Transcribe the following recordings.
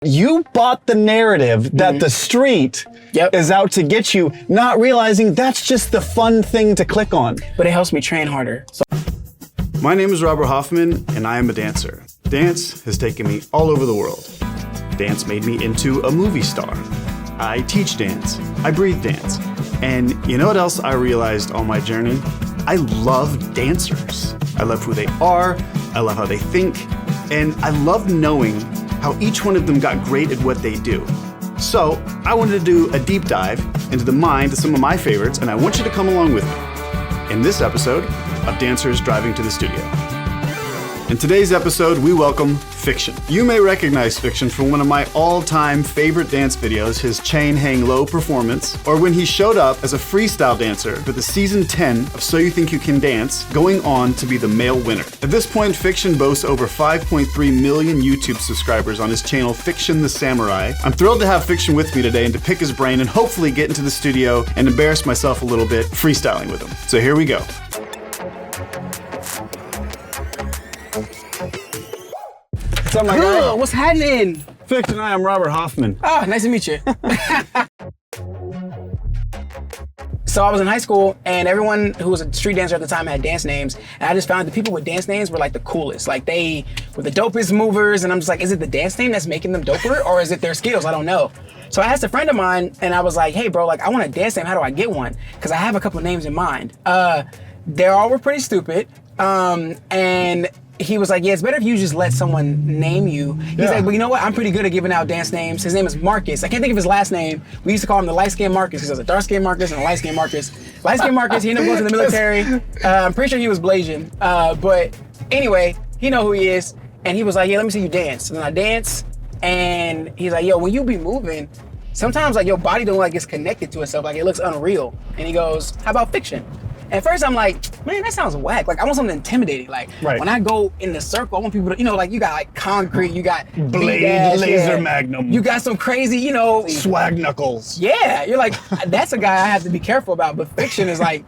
You bought the narrative that the street is out to get you, not realizing that's just the fun thing to click on. But it helps me train harder. So My name is Robert Hoffman, and I am a dancer. Dance has taken me all over the world. Dance made me into a movie star. I teach dance. I breathe dance. And you know what else I realized on my journey? I love dancers. I love who they are. I love how they think. And I love knowing how each one of them got great at what they do. So I wanted to do a deep dive into the mind of some of my favorites, and I want you to come along with me in this episode of Dancers Driving to the Studio. In today's episode, we welcome Fik-Shun. You may recognize Fik-Shun from one of my all-time favorite dance videos, his Chain Hang Low performance, or when he showed up as a freestyle dancer for the season 10 of So You Think You Can Dance, going on to be the male winner. At this point, Fik-Shun boasts over 5.3 million YouTube subscribers on his channel Fik-Shun the Samurai. I'm thrilled to have Fik-Shun with me today and to pick his brain and hopefully get into the studio and embarrass myself a little bit freestyling with him. So here we go. What's up, my guy? what's happening? Fik-Shun, hi, I'm Robert Hoffman. Oh, nice to meet you. So I was in high school, and everyone who was a street dancer at the time had dance names, and I just found the people with dance names were like the coolest. Like they were the dopest movers, and I'm just like, is it the dance name that's making them doper, or is it their skills? I don't know. So I asked a friend of mine, and I was like, hey bro, like I want a dance name, how do I get one? Because I have a couple names in mind. They all were pretty stupid, and he was like, yeah, it's better if you just let someone name you. He's like, but you know what? I'm pretty good at giving out dance names. His name is Marcus. I can't think of his last name. We used to call him the light-skinned Marcus because there's a dark-skinned Marcus and a light-skinned Marcus. Light-skinned Marcus, he ended up going to the military. I'm pretty sure he was Blasian. But anyway, he know who he is. And he was like, yeah, let me see you dance. And then I dance. And he's like, yo, when you be moving, sometimes like your body don't like gets connected to itself. Like it looks unreal. And he goes, how about Fik-Shun? At first I'm like, man, that sounds whack. Like I want something intimidating. Like when I go in the circle, I want people to, you know, like you got like concrete, you got Blade, laser magnum. You got some crazy, you know. Swag knuckles. Yeah, you're like, that's a guy I have to be careful about. But Fik-Shun is like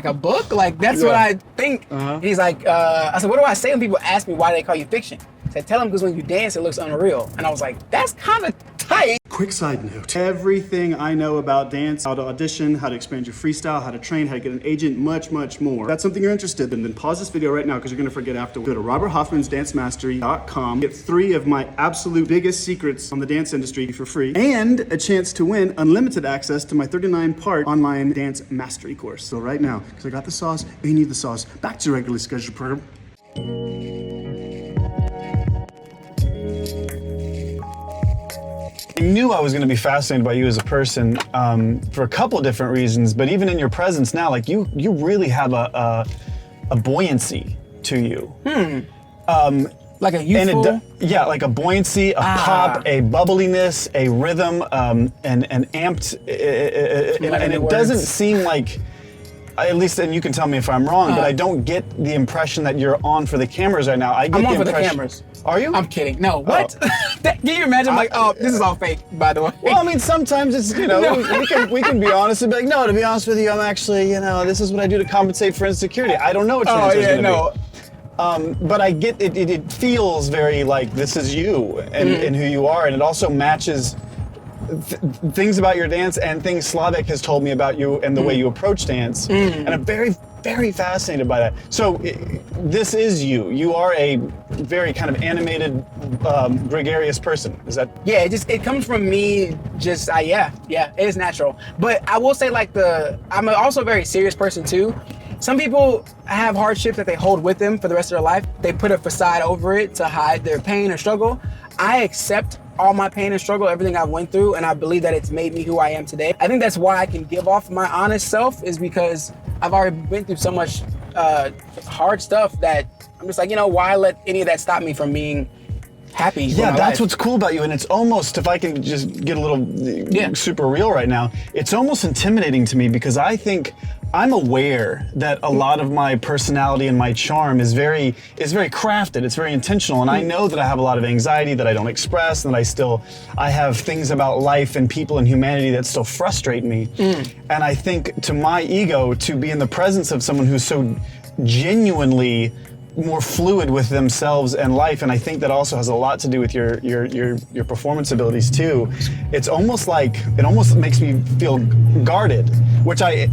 a book. Like that's what I think. And he's like, I said, what do I say when people ask me why they call you Fik-Shun? I said, tell them because when you dance, it looks unreal. And I was like, that's kind of tight. Quick side note. Everything I know about dance, how to audition, how to expand your freestyle, how to train, how to get an agent, much, much more. If that's something you're interested in, then pause this video right now because you're gonna forget afterwards. Go to roberthoffmansdancemastery.com. Get 3 of my absolute biggest secrets on the dance industry for free and a chance to win unlimited access to my 39-part online dance mastery course. So right now, because I got the sauce, you need the sauce. Back to your regularly scheduled program. I knew I was going to be fascinated by you as a person for a couple of different reasons, but even in your presence now, like you really have a buoyancy to you. Like a youthful? Yeah, like a buoyancy, a pop, a bubbliness, a rhythm, and amped, and it doesn't seem like, at least, and you can tell me if I'm wrong, but I don't get the impression that you're on for the cameras right now. I'm on for the cameras. Are you? I'm kidding. No, what? Can you imagine? Like, oh, this is all fake, by the way. Well, I mean, sometimes it's, you know, we can be honest and be like, no, to be honest with you, I'm actually, you know, this is what I do to compensate for insecurity. I don't know what your answer is going to be. But I get it. It feels very like this is you and who you are, and it also matches things about your dance and things Slavic has told me about you and the way you approach dance, and I'm very, very fascinated by that. So this is you. You are a very kind of animated, gregarious person. Is that? Yeah, it comes from me. Yeah, it is natural. But I will say, like I'm also a very serious person too. Some people have hardships that they hold with them for the rest of their life. They put a facade over it to hide their pain or struggle. I accept all my pain and struggle, everything I've went through, and I believe that it's made me who I am today. I think that's why I can give off my honest self, is because I've already been through so much hard stuff that I'm just like, you know, why let any of that stop me from being happy? Yeah, that's what's cool about you, and it's almost, if I can just get a little super real right now, it's almost intimidating to me because I think I'm aware that a lot of my personality and my charm is very crafted. It's very intentional, and I know that I have a lot of anxiety that I don't express, and that I have things about life and people and humanity that still frustrate me. And I think to my ego, to be in the presence of someone who's so genuinely more fluid with themselves and life, and I think that also has a lot to do with your performance abilities too. It almost makes me feel guarded, which I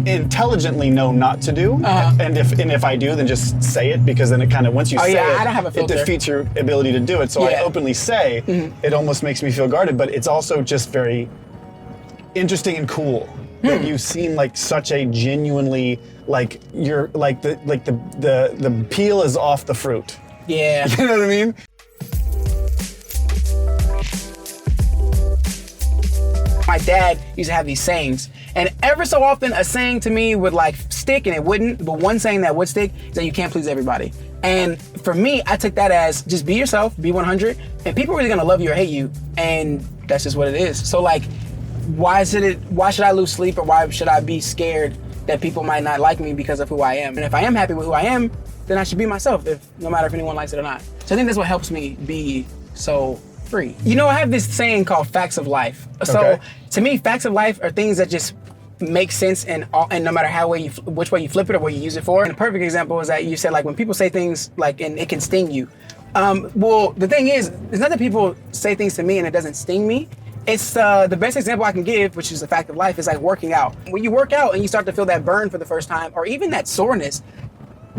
intelligently know not to do. And if I do, then just say it, because then it kind of, once you say it, I don't have a it filter. defeats your ability to do it. So I openly say it almost makes me feel guarded, but it's also just very interesting and cool that you seem like such a genuinely, like, you're like the peel is off the fruit. Yeah. You know what I mean? My dad used to have these sayings, and ever so often a saying to me would like stick and it wouldn't, but one saying that would stick is that you can't please everybody. And for me, I took that as just be yourself, be 100, and people are either gonna love you or hate you, and that's just what it is. So like, why should I lose sleep, or why should I be scared that people might not like me because of who I am? And if I am happy with who I am, then I should be myself, no matter if anyone likes it or not. So I think that's what helps me be so free. You know, I have this saying called facts of life. So to me, facts of life are things that just make sense, and no matter which way you flip it or what you use it for. And a perfect example is that you said, like, when people say things like, and it can sting you. Well, the thing is, it's not that people say things to me and it doesn't sting me. It's the best example I can give, which is a fact of life, is like working out. When you work out and you start to feel that burn for the first time, or even that soreness,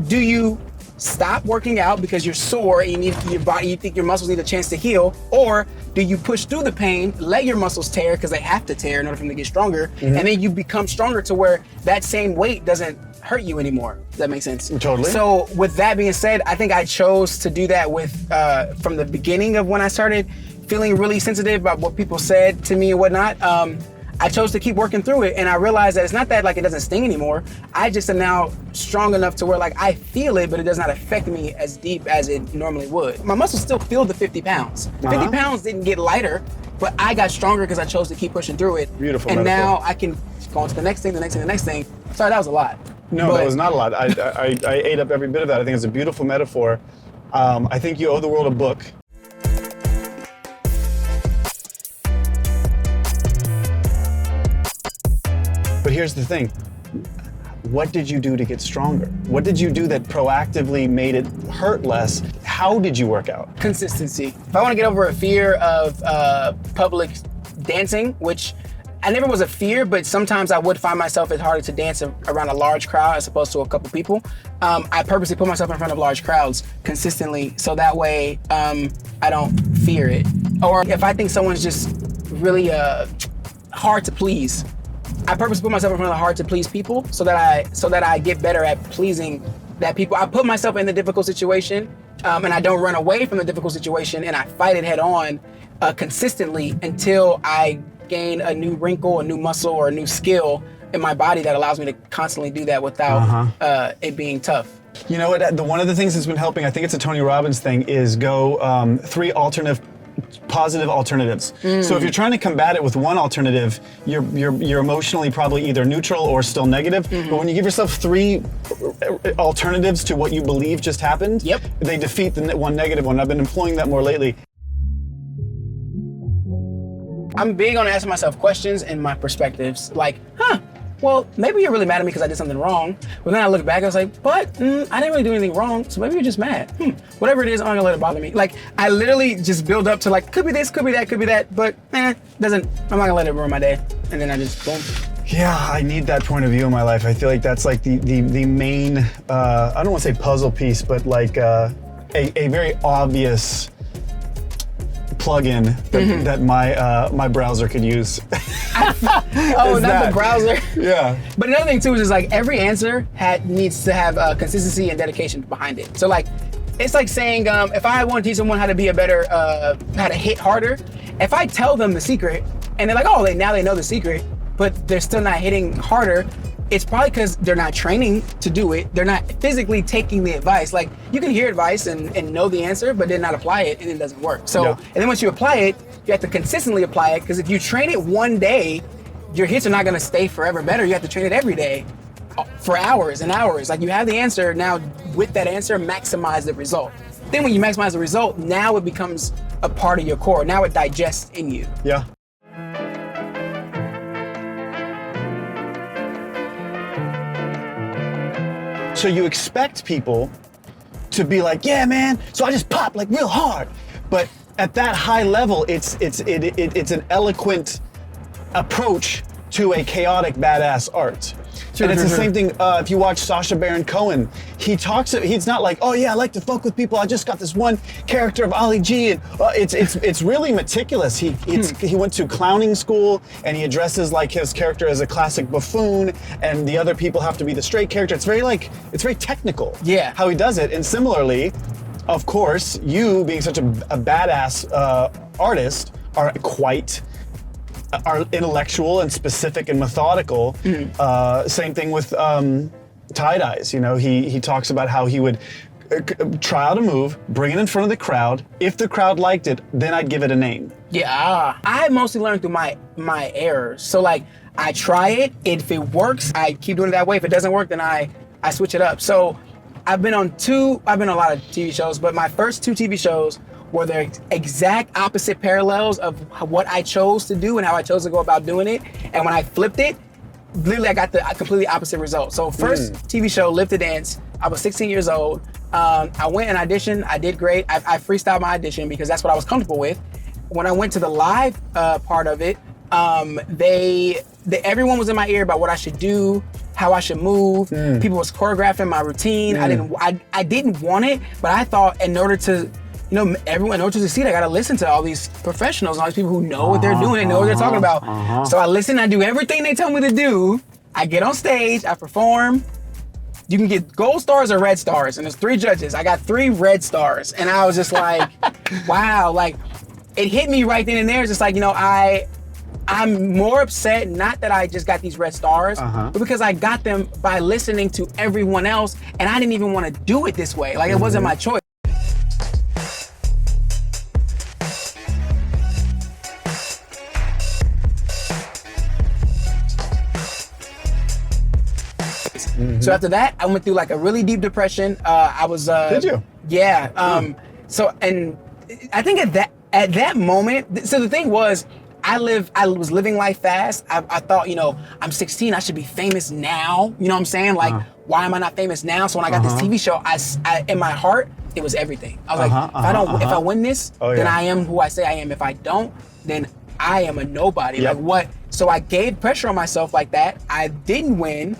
do you stop working out because you're sore and you think your muscles need a chance to heal, or do you push through the pain, let your muscles tear because they have to tear in order for them to get stronger, and then you become stronger to where that same weight doesn't hurt you anymore? Does that make sense? Totally. So with that being said, I think I chose to do that with from the beginning of when I started feeling really sensitive about what people said to me and whatnot. I chose to keep working through it, and I realized that it's not that like it doesn't sting anymore. I just am now strong enough to where like I feel it, but it does not affect me as deep as it normally would. My muscles still feel the 50 pounds. 50 pounds didn't get lighter, but I got stronger because I chose to keep pushing through it. Beautiful And metaphor. now I can go on to the next thing, the next thing, the next thing. Sorry, that was a lot. No, But that was not a lot. I ate up every bit of that. I think it's a beautiful metaphor. I think you owe the world a book. But here's the thing. What did you do to get stronger? What did you do that proactively made it hurt less? How did you work out? Consistency. If I want to get over a fear of public dancing, which I never was a fear, but sometimes I would find myself it's harder to dance around a large crowd as opposed to a couple people. I purposely put myself in front of large crowds consistently, so that way I don't fear it. Or if I think someone's just really hard to please, I purposely put myself in front of hard to please people so that I get better at pleasing that people. I put myself in the difficult situation, and I don't run away from the difficult situation, and I fight it head on consistently until I gain a new wrinkle, a new muscle, or a new skill in my body that allows me to constantly do that without it being tough. You know what? One of the things that's been helping, I think it's a Tony Robbins thing, is go 3 positive alternatives. So if you're trying to combat it with one alternative, you're emotionally probably either neutral or still negative. But when you give yourself 3 alternatives to what you believe just happened, they defeat the one negative one. I've been employing that more lately. I'm big on asking myself questions and my perspectives, like, well, maybe you're really mad at me because I did something wrong. But then I look back, I was like, but I didn't really do anything wrong, so maybe you're just mad. Whatever it is, I'm not gonna let it bother me. Like, I literally just build up to like, could be this, could be that, could be that, but I'm not gonna let it ruin my day. And then I just, boom. Yeah, I need that point of view in my life. I feel like that's like the main, I don't want to say puzzle piece, but like a very obvious plugin that my browser could use. Oh, not the browser. Yeah. But another thing too is like every answer needs to have consistency and dedication behind it. So like, it's like saying if I want to teach someone how to be a better, how to hit harder, if I tell them the secret and they're like, oh, now they know the secret, but they're still not hitting harder, it's probably because they're not training to do it. They're not physically taking the advice. Like, you can hear advice and know the answer, but then not apply it, and it doesn't work. So, and then once you apply it, you have to consistently apply it, because if you train it one day, your hits are not gonna stay forever better. You have to train it every day for hours and hours. Like, you have the answer, now with that answer, maximize the result. Then when you maximize the result, now it becomes a part of your core. Now it digests in you. Yeah. So you expect people to be like, yeah, man. So I just pop like real hard. But at that high level, it's an eloquent approach to a chaotic badass art. And it's the same thing if you watch Sacha Baron Cohen. He's not like, oh yeah, I like to fuck with people. I just got this one character of Ali G, and it's really meticulous. He went to clowning school, and he addresses like his character as a classic buffoon, and the other people have to be the straight character. It's very technical. Yeah. How he does it, and similarly, of course, you being such a badass artist are intellectual and specific and methodical. Same thing with tie-dyes. You know, he talks about how he would try out a move, bring it in front of the crowd. If the crowd liked it, then I'd give it a name. Yeah, I mostly learned through my errors. So like, I try it. If it works, I keep doing it that way. If it doesn't work, then I switch it up. So I've been on a lot of TV shows, but my first 2 TV shows were the exact opposite parallels of what I chose to do and how I chose to go about doing it. And when I flipped it, literally I got the completely opposite result. So first TV show, Live to Dance, I was 16 years old. I went and auditioned, I did great. I freestyled my audition because that's what I was comfortable with. When I went to the live part of it, everyone was in my ear about what I should do, how I should move. People was choreographing my routine. I didn't want it, but I thought in order to, everyone in order to succeed, I gotta listen to all these professionals and all these people who know what they're doing and know what they're talking about. So I listen, I do everything they tell me to do. I get on stage, I perform. You can get gold stars or red stars, and there's 3 judges. I got 3 red stars, and I was just like, wow, like it hit me right then and there. It's just like, I'm more upset, not that I just got these red stars, but because I got them by listening to everyone else, and I didn't even want to do it this way. Like, it wasn't my choice. So after that, I went through like a really deep depression. I was. Did you? Yeah. So, and I think at that moment, so the thing was, I was living life fast. I thought, I'm 16, I should be famous now. You know what I'm saying? Like, why am I not famous now? So when I got this TV show, I in my heart, it was everything. I was like, if I win this, then I am who I say I am. If I don't, then I am a nobody. Yep. Like what? So I gave pressure on myself like that. I didn't win.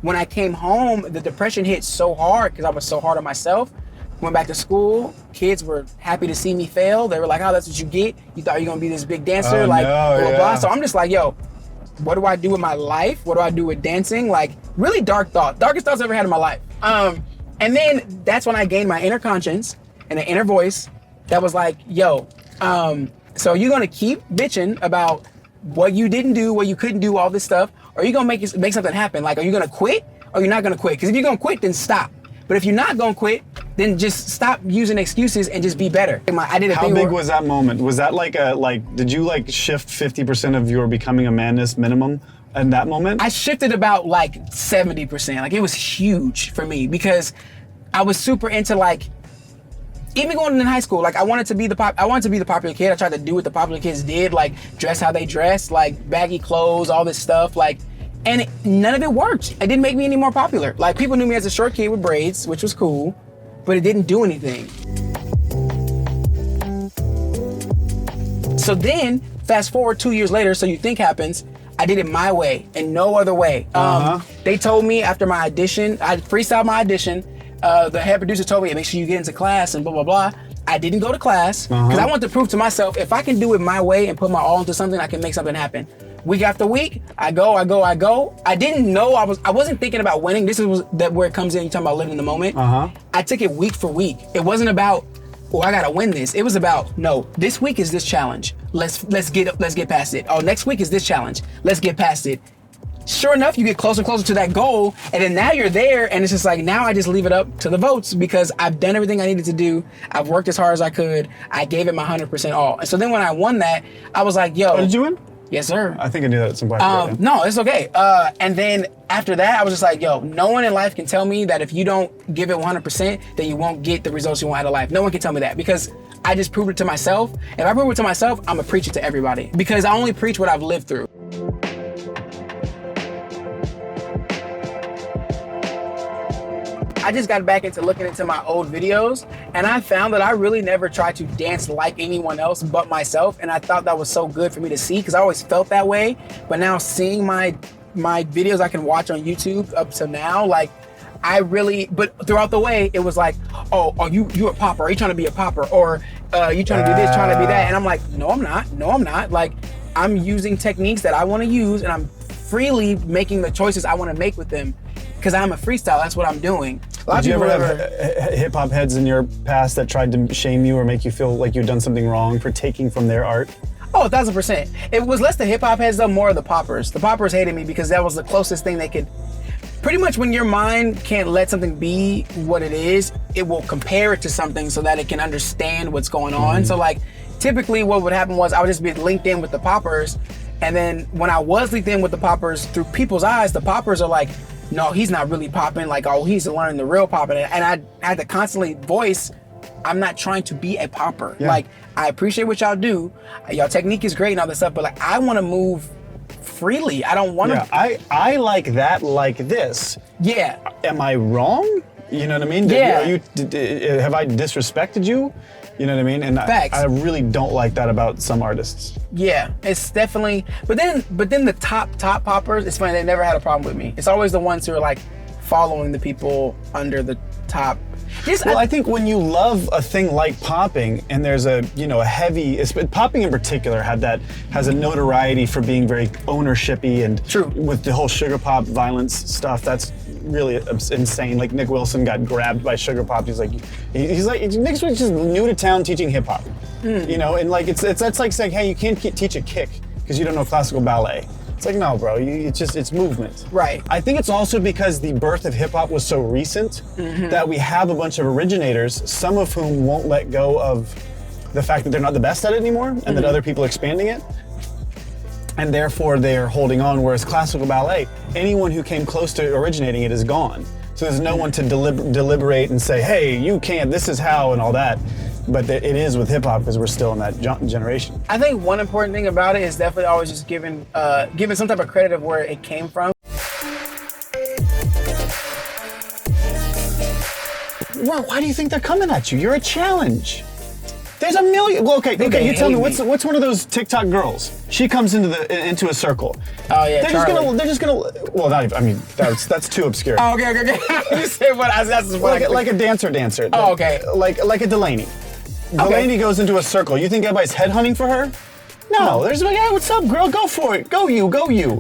When I came home, the depression hit so hard because I was so hard on myself. Went back to school. Kids were happy to see me fail. They were like, oh, that's what you get. You thought you were gonna be this big dancer, blah, blah. So I'm just like, yo, what do I do with my life? What do I do with dancing? Like, really dark thoughts. Darkest thoughts I've ever had in my life. And then that's when I gained my inner conscience and an inner voice that was like, yo, so you're gonna keep bitching about what you didn't do, what you couldn't do, all this stuff, or are you gonna make something happen? Like, are you gonna quit or you're not gonna quit? Because if you're gonna quit, then stop. But if you're not gonna quit, then just stop using excuses and just be better. I did a How thing big was that moment? Was that did you shift 50% of your becoming a madness minimum in that moment? I shifted about 70%. Like, it was huge for me because I was super into even going in high school, I wanted to be the popular kid. I tried to do what the popular kids did, dress how they dressed, baggy clothes, all this stuff, and none of it worked. It didn't make me any more popular. People knew me as a short kid with braids, which was cool, but it didn't do anything. So then, fast forward 2 years later, So You Think happens, I did it my way and no other way. They told me after my audition, I freestyled my audition, the head producer told me, hey, make sure you get into class and blah, blah, blah. I didn't go to class because I wanted to prove to myself, if I can do it my way and put my all into something, I can make something happen. Week after week, I go. I didn't know, I wasn't thinking about winning. This is where it comes in, you're talking about living in the moment. I took it week for week. It wasn't about, I gotta win this. It was about, no, this week is this challenge. Let's get past it. Oh, next week is this challenge. Let's get past it. Sure enough, you get closer and closer to that goal, and then now you're there, and it's just now I just leave it up to the votes because I've done everything I needed to do. I've worked as hard as I could. I gave it my 100% all. And so then when I won that, I was like, yo. Oh, did you win? Yes, sir. I think I knew that at some point. No, it's okay. And then after that, I was just like, yo, no one in life can tell me that if you don't give it 100%, then you won't get the results you want out of life. No one can tell me that because I just proved it to myself. If I prove it to myself, I'm gonna preach it to everybody because I only preach what I've lived through. I just got back into looking into my old videos, and I found that I really never tried to dance like anyone else but myself, and I thought that was so good for me to see, because I always felt that way. But now seeing my videos I can watch on YouTube up to now, like, but throughout the way, it was like, oh, are you a popper? Are you trying to be a popper? Or you trying to do this, trying to be that? And I'm like, no, I'm not. Like, I'm using techniques that I want to use, and I'm freely making the choices I want to make with them, because I'm a freestyle. That's what I'm doing. Did you ever have hip hop heads in your past that tried to shame you or make you feel like you've done something wrong for taking from their art? Oh, 1,000%. It was less the hip hop heads though, more of the poppers. The poppers hated me because that was the closest thing they could. Pretty much when your mind can't let something be what it is, it will compare it to something so that it can understand what's going on. So like, typically what would happen was I would just be linked in with the poppers, and then when I was linked in with the poppers, through people's eyes, the poppers are like, no, he's not really popping, like, oh, he's learning the real popping. And I had to constantly voice, I'm not trying to be a popper. Yeah. Like, I appreciate what y'all do, y'all technique is great and all this stuff, but like, I want to move freely. I don't want to. Yeah, I like that, like this. Yeah. Am I wrong? You know what I mean? Yeah. Have I disrespected you? You know what I mean? And Facts. I really don't like that about some artists. Yeah, it's definitely. But then the top poppers, it's funny, they never had a problem with me. It's always the ones who are like following the people under the top. I think when you love a thing like popping, and there's a heavy, popping in particular has a notoriety for being very ownershipy, and true with the whole sugar pop violence stuff. That's really insane. Like Nick Wilson got grabbed by sugar pop. He's like Nick's just new to town teaching hip hop, and like that's like saying, hey, you can't teach a kick because you don't know classical ballet. It's like, no, bro, it's movement. Right. I think it's also because the birth of hip hop was so recent that we have a bunch of originators, some of whom won't let go of the fact that they're not the best at it anymore, and that other people are expanding it. And therefore they're holding on, whereas classical ballet, anyone who came close to originating it is gone. So there's no one to deliberate and say, hey, you can't, this is how, and all that. But it is with hip hop because we're still in that generation. I think one important thing about it is definitely always just giving some type of credit of where it came from. Well, why do you think they're coming at you? You're a challenge. There's a million. Well, okay. You tell me what's one of those TikTok girls? She comes into a circle. Oh yeah, they're just gonna. Well, not even, I mean, that's too obscure. Oh, okay. You say what? That's what like a dancer. Oh, okay. Like a Delaney. Delaney goes into a circle. You think everybody's headhunting for her? No, they're just like, hey, what's up, girl? Go for it. Go you.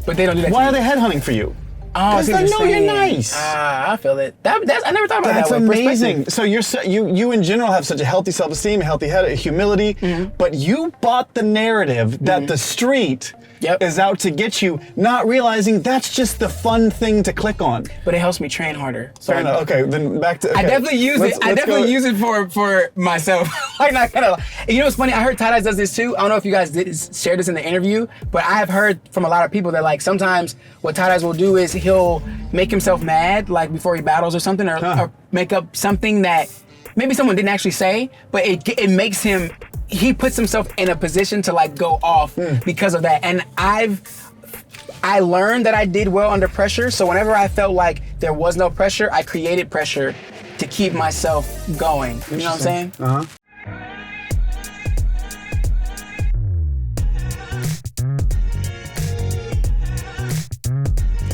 But they don't do that. Why are they headhunting for you? Oh, because they know you're nice. I feel it. I never thought about that. That's amazing. So you in general have such a healthy self-esteem, a healthy head, humility, but you bought the narrative that the street is out to get you, not realizing that's just the fun thing to click on. But it helps me train harder. So fair enough. Okay, then back to. Okay. I definitely use it. I definitely use it for myself. Like, not kind of. You know what's funny? I heard Eyez does this too. I don't know if you guys did share this in the interview, but I have heard from a lot of people that like sometimes what Eyez will do is he'll make himself mad like before he battles or something, or make up something that maybe someone didn't actually say, but it makes him. He puts himself in a position to like go off because of that. And I learned that I did well under pressure. So whenever I felt like there was no pressure, I created pressure to keep myself going. You know what I'm saying? Uh-huh.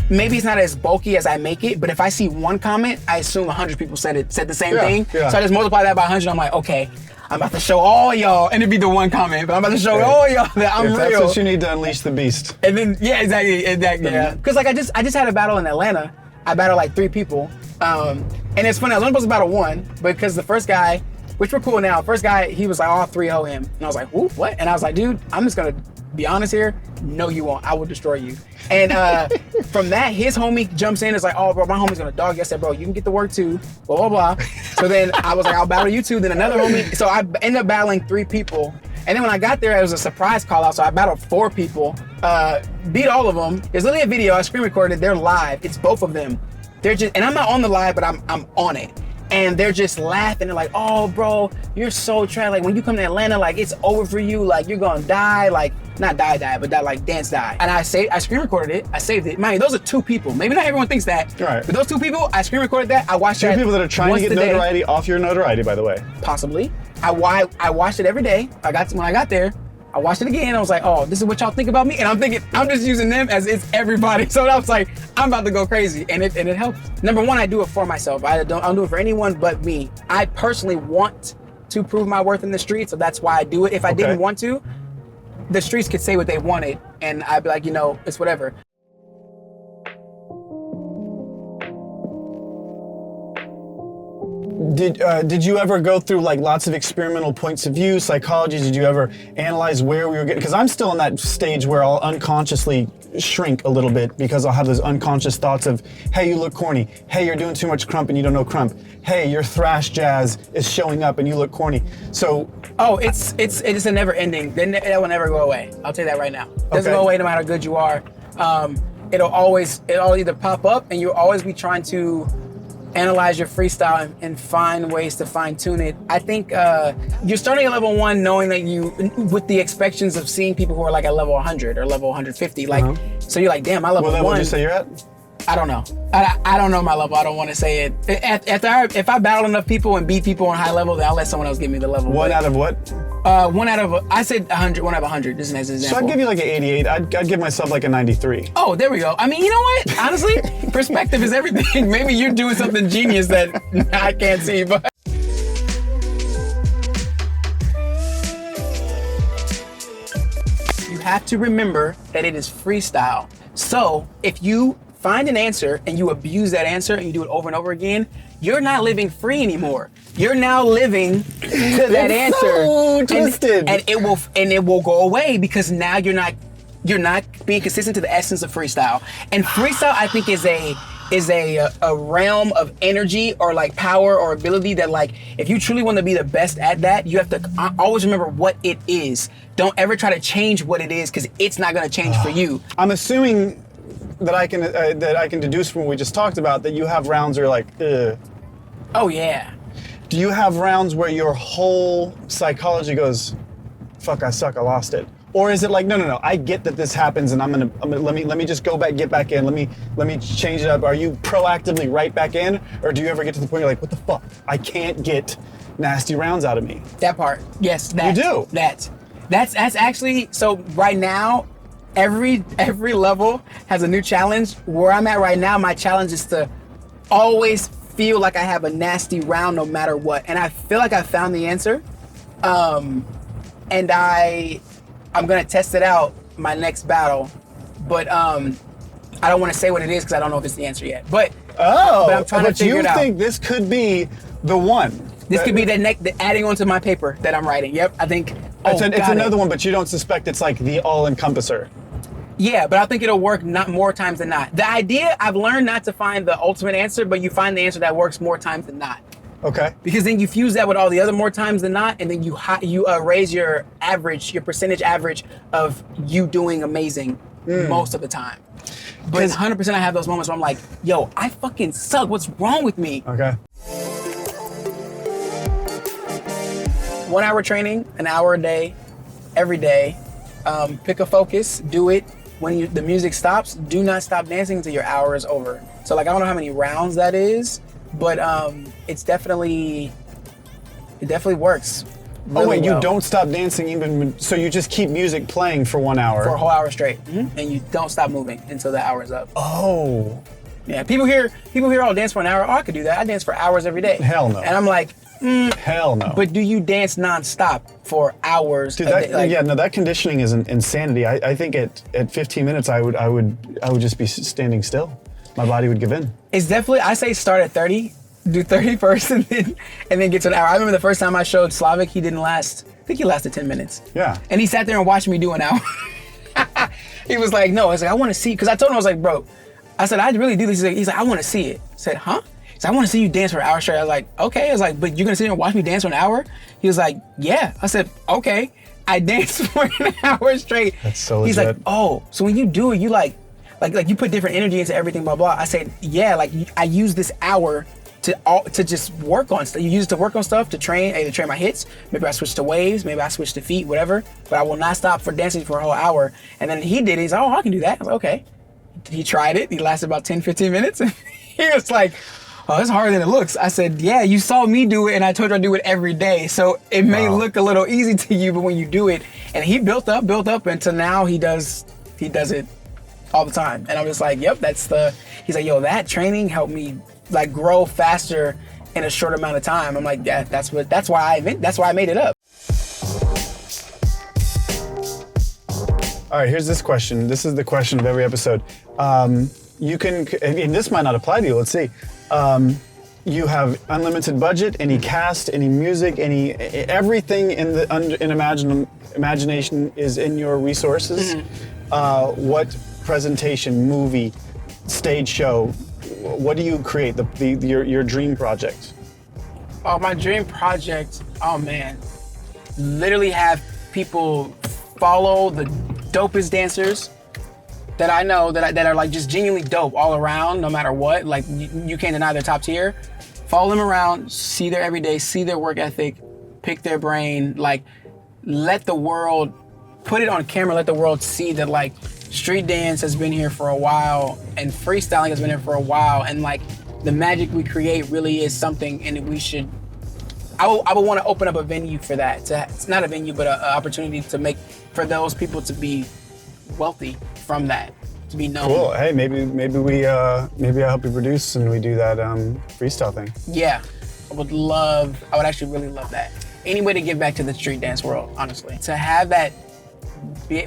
Maybe it's not as bulky as I make it, but if I see one comment, I assume 100 people said the same thing. Yeah. So I just multiply that by 100. I'm like, okay, I'm about to show all y'all, and it'd be the one comment, but I'm about to show all y'all that I'm real. That's what you need to unleash the beast. And then, yeah, exactly. Yeah. Because like I just had a battle in Atlanta. I battled like 3 people, and it's funny. I was only supposed to battle 1, because the first guy, which we're cool now. First guy, he was like, all 3-0 him, and I was like, whoop, what? And I was like, dude, I'm just gonna be honest here. No, you won't. I will destroy you. And from that, his homie jumps in. It's like, oh, bro, my homie's gonna dog you. I said, bro, you can get the work too. Blah blah blah. So then I was like, I'll battle you too. Then another homie. So I ended up battling 3 people. And then when I got there, it was a surprise call out. So I battled 4 people. Beat all of them. There's literally a video I screen recorded. They're live. It's both of them. They're just, and I'm not on the live, but I'm on it. And they're just laughing. They're like, oh, bro, you're so trash. Like, when you come to Atlanta, like, it's over for you. Like, you're gonna die. Like, not die, but that like dance die. And I screen recorded it, I saved it. Man, those are 2 people. Maybe not everyone thinks that. Right. But those 2 people, I screen recorded that. I watched 2 that people that are trying to get notoriety off your notoriety, by the way. Possibly. I watched it every day. When I got there, I watched it again. I was like, oh, this is what y'all think about me? And I'm thinking, I'm just using them as it's everybody. So I was like, I'm about to go crazy. And it helped. Number one, I do it for myself. I don't do it for anyone but me. I personally want to prove my worth in the streets, so that's why I do it. If I didn't want to, the streets could say what they wanted, and I'd be like, it's whatever. Did you ever go through like lots of experimental points of view, psychology? Did you ever analyze where we were getting? Because I'm still in that stage where I'll unconsciously shrink a little bit because I'll have those unconscious thoughts of, hey, you look corny. Hey, you're doing too much crump and you don't know crump. Hey, your thrash jazz is showing up and you look corny. So, it's a never ending. That will never go away. I'll tell you that right now. It doesn't go away no matter how good you are. It'll either pop up and you'll always be trying to analyze your freestyle and find ways to fine tune it. I think you're starting at level 1 knowing that with the expectations of seeing people who are like at level 100 or level 150. So you're like, damn, my level 1. What level would you say you're at? I don't know. I don't know my level. I don't want to say it. If I battle enough people and beat people on high level, then I'll let someone else give me the level. One out of what? I said 100, 1 out of 100, just as an example. So I'd give you like an 88. I'd give myself like a 93. Oh, there we go. I mean, you know what? Honestly, perspective is everything. Maybe you're doing something genius that I can't see, but. You have to remember that it is freestyle. So if you find an answer and you abuse that answer and you do it over and over again, you're not living free anymore. You're now living to that answer. So twisted. And it will go away because now you're not being consistent to the essence of freestyle. And freestyle, I think, is a realm of energy or like power or ability that, like, if you truly want to be the best at that, you have to always remember what it is. Don't ever try to change what it is because it's not going to change for you. I'm assuming that I can deduce from what we just talked about that you have rounds where you're like, ugh. Oh yeah. Do you have rounds where your whole psychology goes, fuck, I suck, I lost it? Or is it like, no, I get that this happens and I'm gonna let me just go back, get back in, let me change it up. Are you proactively right back in? Or do you ever get to the point you're like, what the fuck? I can't get nasty rounds out of me. That part. Yes, that. You do. That's actually, so right now, every level has a new challenge. Where I'm at right now, my challenge is to always feel like I have a nasty round no matter what. And I feel like I found the answer. And I'm gonna test it out my next battle. But I don't want to say what it is because I don't know if it's the answer yet. But I'm trying to figure it out. But you think this could be the one? This could be the adding onto my paper that I'm writing. Yep, I think. It's another one, but you don't suspect it's like the all-encompasser. Yeah, but I think it'll work not more times than not. The idea, I've learned not to find the ultimate answer, but you find the answer that works more times than not. Okay. Because then you fuse that with all the other more times than not, and then you raise your average, your percentage average of you doing amazing most of the time. But 100% I have those moments where I'm like, yo, I fucking suck. What's wrong with me? Okay. 1 hour training, an hour a day, every day. Pick a focus, do it. When the music stops, do not stop dancing until your hour is over. So like, I don't know how many rounds that is, but it definitely works. Really oh wait, well. You don't stop dancing so you just keep music playing for 1 hour? For a whole hour straight. Mm-hmm. And you don't stop moving until the hour is up. Oh. Yeah, people here, I'll dance for an hour. Oh, I could do that. I dance for hours every day. Hell no. And I'm like, hell no. But do you dance nonstop for hours? Dude, that conditioning is insanity. I think at 15 minutes I would just be standing still. My body would give in. It's definitely, I say start at 30, do 30 first and then get to an hour. I remember the first time I showed Slavic, he didn't last, I think he lasted 10 minutes. Yeah. And he sat there and watched me do an hour. He was like, no, I was like, I want to see, because I told him, I was like, bro, I said, I really do this. He's like, I want to see it. I said, huh? He said, I want to see you dance for an hour straight. I was like, okay. I was like, but you're going to sit there and watch me dance for an hour? He was like, yeah. I said, okay. I danced for an hour straight. That's so legit. He's like, oh, so when you do it, you like you put different energy into everything, blah, blah. I said, yeah, like I use this hour to just work on stuff. You use it to work on stuff, to train my hits. Maybe I switch to waves, maybe I switch to feet, whatever. But I will not stop for dancing for a whole hour. And then he did it. He's like, oh, I can do that. I was like, okay. He tried it. He lasted about 10, 15 minutes. And he was like, oh, it's harder than it looks. I said, yeah, you saw me do it, and I told you I do it every day. So it may look a little easy to you, but when you do it, and he built up until now he does it all the time. And I'm just like, yep, he's like, yo, that training helped me like grow faster in a short amount of time. I'm like, yeah, that's why I made it up. All right, here's this question. This is the question of every episode. You can, and this might not apply to you, let's see. You have unlimited budget, any cast, any music, everything in imagination is in your resources. Mm-hmm. What presentation, movie, stage show, what do you create? Your dream project? Oh, my dream project, oh man. Literally have people follow the dopest dancers that I know that are like just genuinely dope all around, no matter what. Like you can't deny they're top tier. Follow them around, see their everyday, see their work ethic, pick their brain, like let the world, put it on camera, let the world see that like street dance has been here for a while and freestyling has been here for a while, and like the magic we create really is something, and we should, I would want to open up a venue for that. It's not a venue, but an opportunity to make, for those people to be wealthy from that, to be known. Cool. Hey, maybe I help you produce and we do that freestyle thing. Yeah, I would actually really love that. Any way to give back to the street dance world, honestly. To have that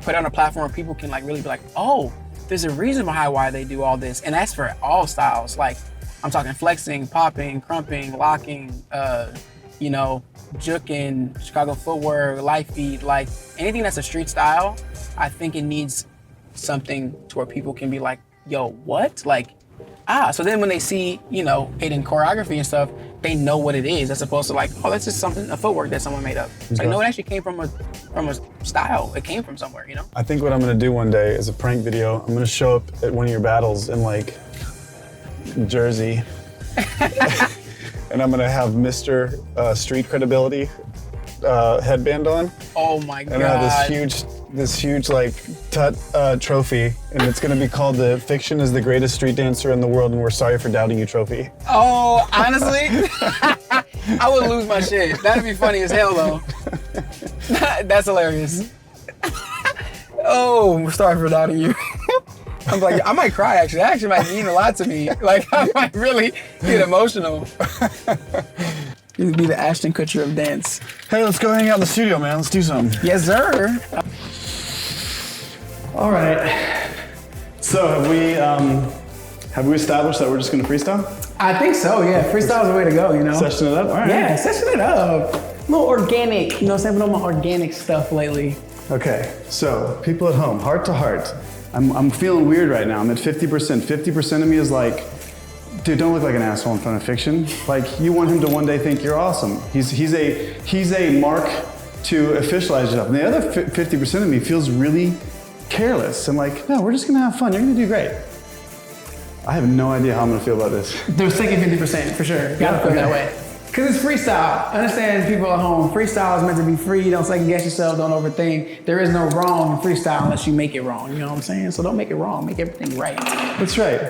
put on a platform where people can like really be like, oh, there's a reason behind why they do all this, and that's for all styles. Like I'm talking flexing, popping, crumping, locking, juking, Chicago footwork, light feet, like anything that's a street style. I think it needs something to where people can be like, yo, what? Like, so then when they see, it in choreography and stuff, they know what it is, as opposed to like, oh, that's just a footwork that someone made up. It's like, no, it actually came from a style. It came from somewhere, I think what I'm gonna do one day is a prank video. I'm gonna show up at one of your battles in like Jersey. And I'm gonna have Mr. Street Credibility headband on. Oh my God. And I have this huge like trophy, and it's gonna be called the Fik-Shun is the greatest street dancer in the world, and we're sorry for doubting you trophy. Oh, honestly, I would lose my shit. That'd be funny as hell though. That's hilarious. Oh, we're sorry for doubting you. I'm like, I might cry actually. That actually might mean a lot to me. Like I might really get emotional. You'd be the Ashton Kutcher of dance. Hey, let's go hang out in the studio, man. Let's do something. Yes, sir. All right. So have we established that we're just gonna freestyle? I think so, yeah. Freestyle's the way to go, Session it up? All right. Yeah, session it up. A little organic, I've been on my organic stuff lately. Okay, so people at home, heart to heart. I'm feeling weird right now. I'm at 50%. 50% of me is like, dude, don't look like an asshole in front of Fik-Shun. Like, you want him to one day think you're awesome. He's a mark to officialize yourself. And the other 50% of me feels really careless. I'm like, no, we're just gonna have fun. You're gonna do great. I have no idea how I'm gonna feel about this. There's second 50% for sure. Gotta feel that way. Cause it's freestyle. Understand, people at home, freestyle is meant to be free. Don't second guess yourself, don't overthink. There is no wrong in freestyle unless you make it wrong, you know what I'm saying? So don't make it wrong, make everything right. That's right.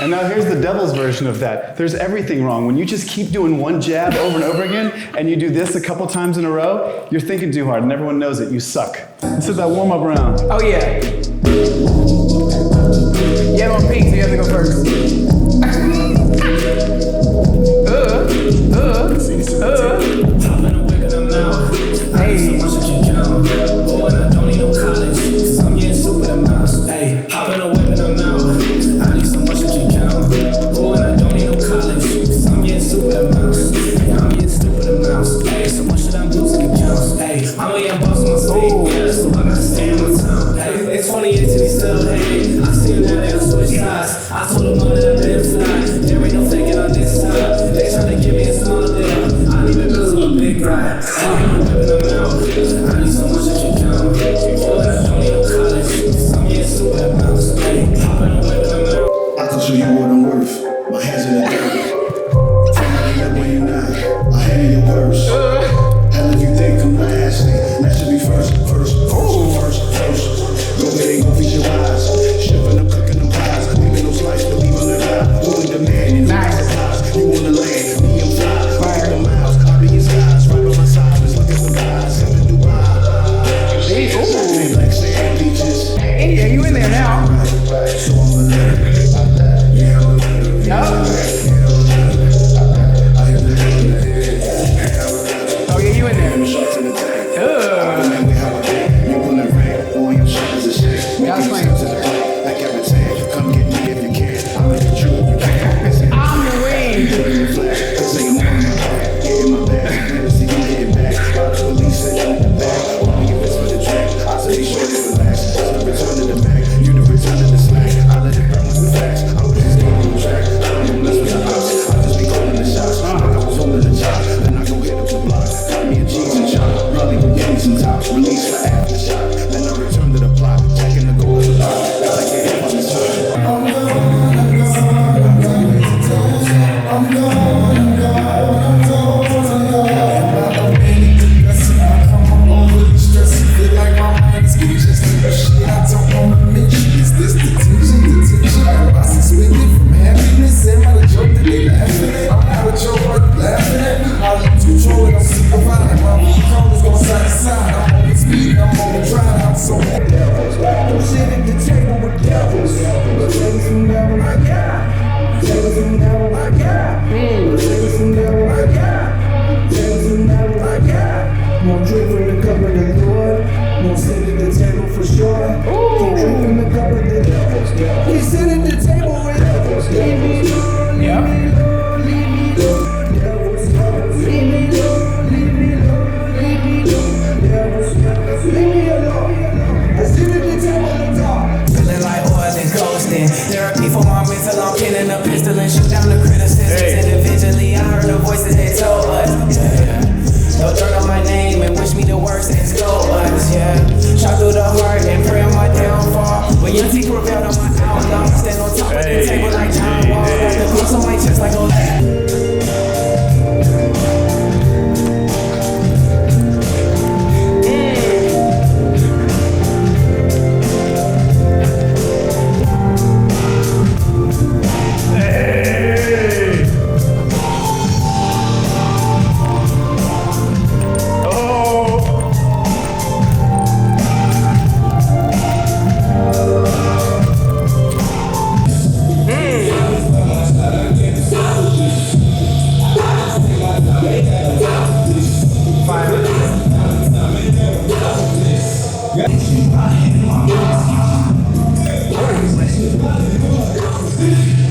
And now here's the devil's version of that. There's everything wrong. When you just keep doing one jab over and over again, and you do this a couple times in a row, you're thinking too hard and everyone knows it, you suck. This is that warm-up round. Oh yeah. You have on pink, so you have to go first. Hey. Oh, and I don't need no college. I'm getting super the mouse. Hey, hop in a whip in the mouth. I need so much that you count. Oh, and I don't need no college. I'm getting super the mouse. I'm getting stupid the mouse. Hey, so much that I'm losing accounts. Hey, I'm a young boss on my state. Yeah, so I gotta stay in my town. Hey, it's 20 years till he still. Hey, I see him now, they'll switch sides. I told him all that I've been fly. There ain't no faking on this side. They try to give me a small deal. I need to build a big ride. I'm whipping them out. I need so much that you count. Oh, and I don't need no college. I'm getting super the mouse. Hey, hopping and whipping them out. I can show you what I'm worth. My hands in the dirt. Shit, I don't wanna mention. Is this detention? I'm about suspended from happiness. Am I the joke that they laughing at? I'm not a joke, but you laughing at me. How you too trolling? I'm supervised. My V-Combs go side to side. I'm on the speed, I'm on the drive. I'm so happy. Don't sit at the table with devils. But take some devil I got. Take some devil I got. Take some devil I got. Take some devil I got. More drink from the cup of the Lord. More sit at the table for sure. Keep drink from the cup of the devils. We sit at the table with devils. Leave me alone. Leave me alone. Leave me alone. Devils. Leave me alone. Leave me alone. Leave me alone. Devils. Leave me alone. I sit at the table in the dark. Feeling like oil and ghosting. Therapy for my mental. I'm killing a pistol and shoot down the criticisms. Individually, I heard the voices they told us. They'll journal my name and wish me the worst and scold us, yeah. Shot through the heart and pray on my downfall. When your teeth prevailed on my outlaw, stand on top of the table like John Wall. Got the books on my chest like a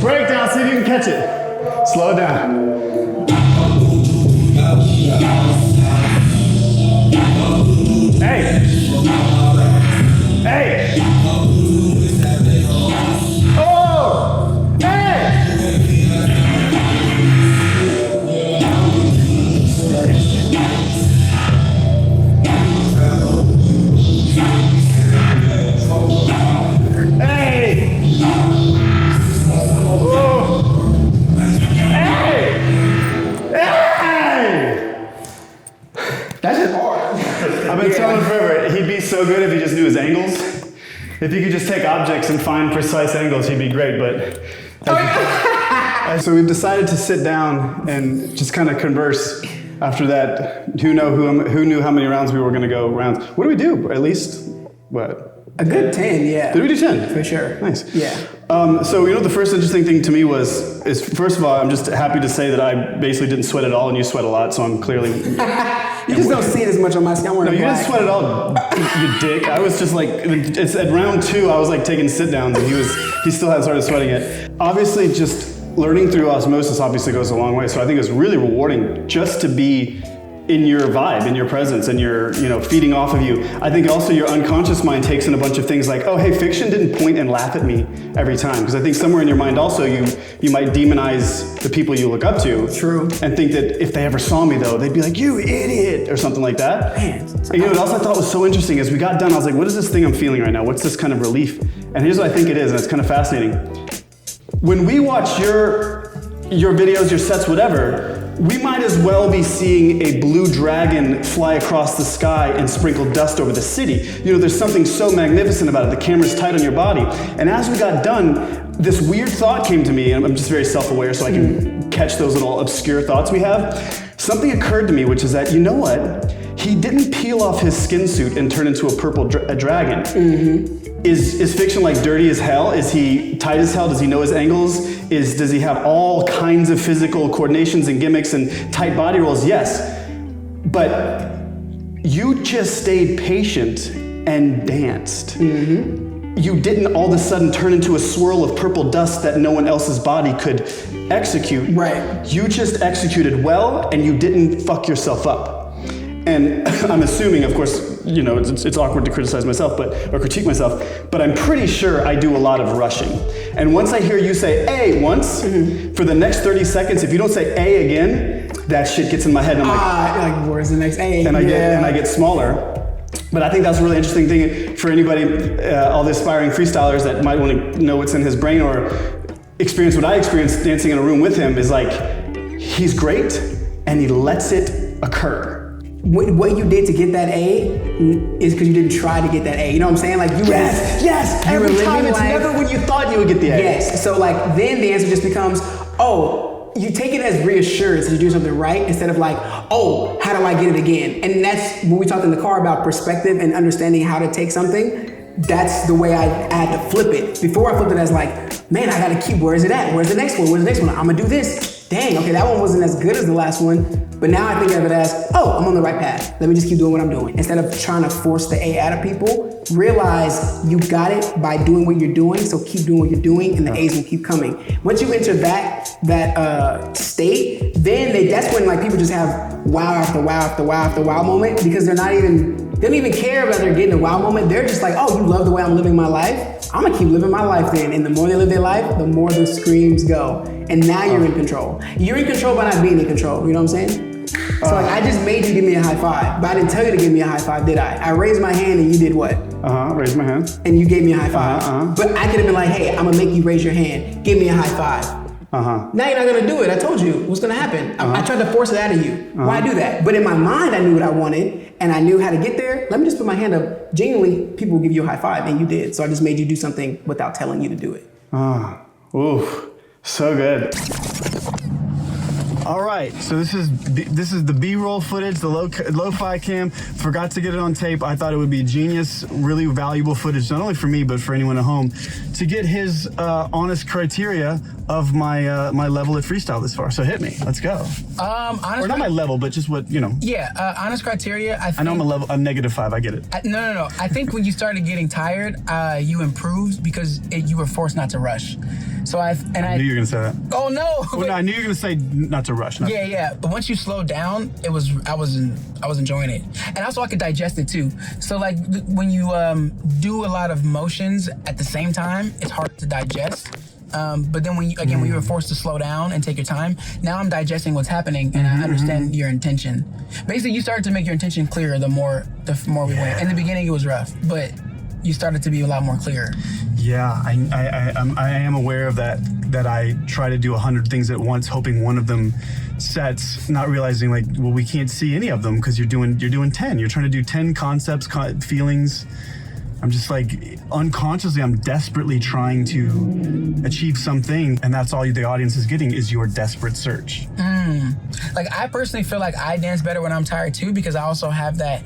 Breakdown, see if you can catch it. Slow it down. Hey. Hey. Oh. Hey. I've been telling him forever, he'd be so good if he just knew his angles. If he could just take objects and find precise angles, he'd be great, but... So we've decided to sit down and just kind of converse after that. Who knew how many rounds we were going to go rounds? What do we do? At least, what? A good 10, yeah. Did we do 10? For sure. Nice. Yeah. So, the first interesting thing to me is first of all, I'm just happy to say that I basically didn't sweat at all, and you sweat a lot, so I'm clearly... You just don't see it as much on my skin. No, you didn't sweat at all, you dick. I was just like, it's at round 2, I was like taking sit-downs, and he still hadn't started sweating yet. Obviously, just learning through osmosis obviously goes a long way, so I think it's really rewarding just to be in your vibe, in your presence, and you're, feeding off of you. I think also your unconscious mind takes in a bunch of things like, oh, hey, Fik-Shun didn't point and laugh at me every time. Because I think somewhere in your mind also you might demonize the people you look up to. True. And think that if they ever saw me though, they'd be like, you idiot, or something like that. Man. And what else I thought was so interesting is we got done, I was like, what is this thing I'm feeling right now? What's this kind of relief? And here's what I think it is, and it's kind of fascinating. When we watch your videos, your sets, whatever, we might as well be seeing a blue dragon fly across the sky and sprinkle dust over the city. There's something so magnificent about it. The camera's tight on your body. And as we got done, this weird thought came to me, and I'm just very self-aware so I can catch those little obscure thoughts we have. Something occurred to me, which is that, you know what? He didn't peel off his skin suit and turn into a purple dragon. Mm-hmm. Is Fik-Shun like dirty as hell? Is he tight as hell? Does he know his angles? Does he have all kinds of physical coordinations and gimmicks and tight body rolls? Yes. But you just stayed patient and danced. Mm-hmm. You didn't all of a sudden turn into a swirl of purple dust that no one else's body could execute. Right. You just executed well, and you didn't fuck yourself up. And I'm assuming, of course, it's awkward to criticize myself, or critique myself, but I'm pretty sure I do a lot of rushing. And once I hear you say A once, for the next 30 seconds, if you don't say A again, that shit gets in my head, and I'm like, where's the next A? And I get smaller. But I think that's a really interesting thing for anybody, all the aspiring freestylers that might want to know what's in his brain or experience what I experienced dancing in a room with him, is like, he's great and he lets it occur. what you did to get that A is because you didn't try to get that A. You know what I'm saying? Like you Yes. Every time it's never when you thought you would get the A. Yes. So like then the answer just becomes, oh, you take it as reassurance that you do something right instead of like, oh, how do I get it again? And that's when we talked in the car about perspective and understanding how to take something. That's the way I had to flip it. Before I flipped it as like, man, I gotta keep, where is it at? Where's the next one? Where's the next one? I'm gonna do this. Dang, okay, that one wasn't as good as the last one. But now I think of it as, oh, I'm on the right path. Let me just keep doing what I'm doing. Instead of trying to force the A out of people, realize you got it by doing what you're doing, so keep doing what you're doing and the A's will keep coming. Once you enter that state, then that's when like people just have wow after wow after wow after wow moment because they don't even care about they're getting a wow moment. They're just like, oh, you love the way I'm living my life? I'm gonna keep living my life then. And the more they live their life, the more the screams go. And now you're in control. You're in control by not being in control, you know what I'm saying? So like, I just made you give me a high five, but I didn't tell you to give me a high five, did I? I raised my hand and you did what? Raised my hand. And you gave me a high five. But I could have been like, hey, I'm gonna make you raise your hand. Give me a high five. Now you're not gonna do it. I told you what's gonna happen. I tried to force it out of you. Why do that? But in my mind, I knew what I wanted and I knew how to get there. Let me just put my hand up. Genuinely, people will give you a high five and you did. So I just made you do something without telling you to do it. Ooh, so good. All right, so this is the B-roll footage, the lo-fi cam. Forgot to get it on tape. I thought it would be genius, really valuable footage, not only for me, but for anyone at home, to get his honest criteria of my my level at freestyle this far. So hit me, let's go. Or not my level, but just what, you know. Yeah, honest criteria, I think. I know I'm a -5, I get it. No. I think when you started getting tired, you improved because you were forced not to rush. So I knew you were gonna say that. Oh no! Well, no, I knew you were gonna say not to rush. Yeah. But once you slowed down, I was enjoying it, and also I could digest it too. So like when you do a lot of motions at the same time, it's hard to digest. But then when you were forced to slow down and take your time, now I'm digesting what's happening and I understand your intention. Basically, you started to make your intention clearer the more we went. In the beginning, it was rough, but you started to be a lot more clear. Yeah, I am aware of that I try to do 100 things at once, hoping one of them sets, not realizing like, well, we can't see any of them because you're doing 10. You're trying to do 10 concepts, feelings. I'm just like, unconsciously, I'm desperately trying to achieve something, and that's all the audience is getting is your desperate search. Like, I personally feel like I dance better when I'm tired too, because I also have that,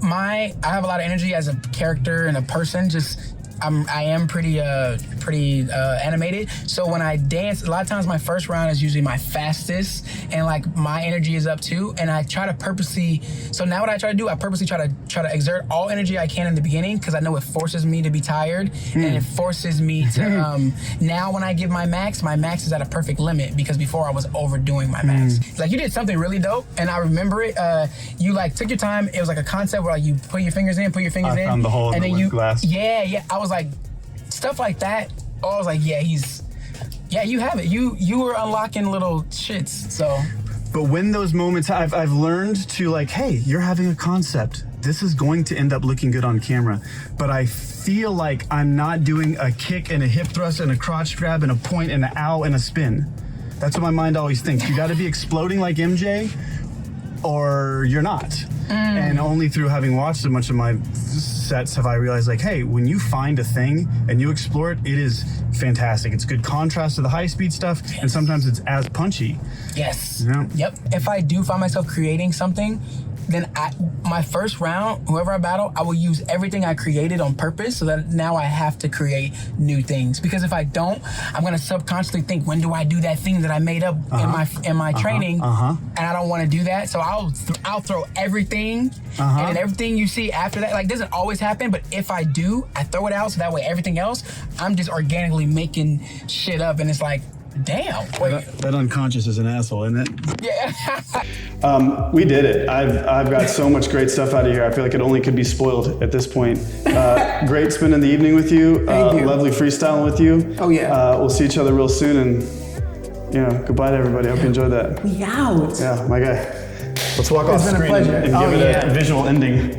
I have a lot of energy as a character and a person, I am pretty animated. So when I dance, a lot of times my first round is usually my fastest, and like my energy is up too. And I try to purposely. So now what I try to do, I purposely try to exert all energy I can in the beginning because I know it forces me to be tired and it forces me to. Now when I give my max is at a perfect limit because before I was overdoing my max. Like you did something really dope, and I remember it. You like took your time. It was like a concept where like you put your fingers in, I found the hole in the glass. Yeah. I was like, stuff like that. Oh, I was like, you have it. You were unlocking little shits. So, but when those moments, I've learned to like, hey, you're having a concept. This is going to end up looking good on camera, but I feel like I'm not doing a kick and a hip thrust and a crotch grab and a point and an ow and a spin. That's what my mind always thinks. You got to be exploding like MJ, or you're not. And only through having watched a bunch of my sets have I realized like, hey, when you find a thing and you explore it, it is fantastic. It's good contrast to the high speed stuff, and sometimes it's as punchy. Yes. Yeah. Yep. If I do find myself creating something, then my first round, whoever I battle, I will use everything I created on purpose so that now I have to create new things. Because if I don't, I'm gonna subconsciously think, when do I do that thing that I made up in my training? And I don't want to do that, so I'll throw everything, and then everything you see after that, like, doesn't always happen, but if I do, I throw it out so that way everything else, I'm just organically making shit up, and it's like, damn. That unconscious is an asshole, isn't it? Yeah. We did it. I've got so much great stuff out of here. I feel like it only could be spoiled at this point. Great spending the evening with you. Thank you. Lovely freestyling with you. Oh yeah. We'll see each other real soon, and goodbye to everybody. I hope you enjoyed that. We out. Yeah, my guy. Let's walk off It's been a screen pleasure. and give it a visual ending.